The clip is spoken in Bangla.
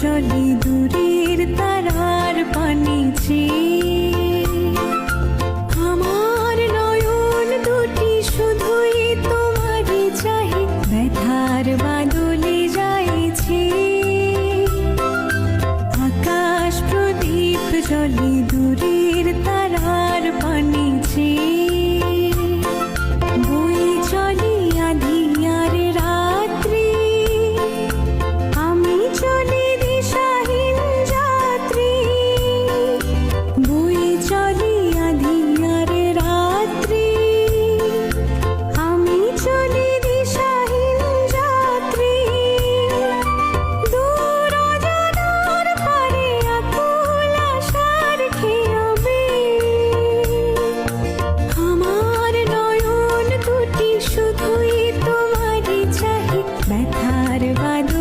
জলে দূরের তারার পানে চেয়ে আমার নয়ন দুটি শুধুই তোমারই চাহে, ব্যথার বাদলে যাইছে আকাশ প্রদীপ জলে দূরের তারার পানে চেয়ে বই চলে আঁধিয়ার রাত্রি, আমি চলি দিশাহীন যাত্রী। বই চলে আঁধিয়ার রাত্রি, আমি চলি দিশাহীন যাত্রী। দূর অজানার পারে আকুল আশার খেয়াবে আমার নয়ন দুটি শুধুই তোমারই চাহে, ব্যথার বাদল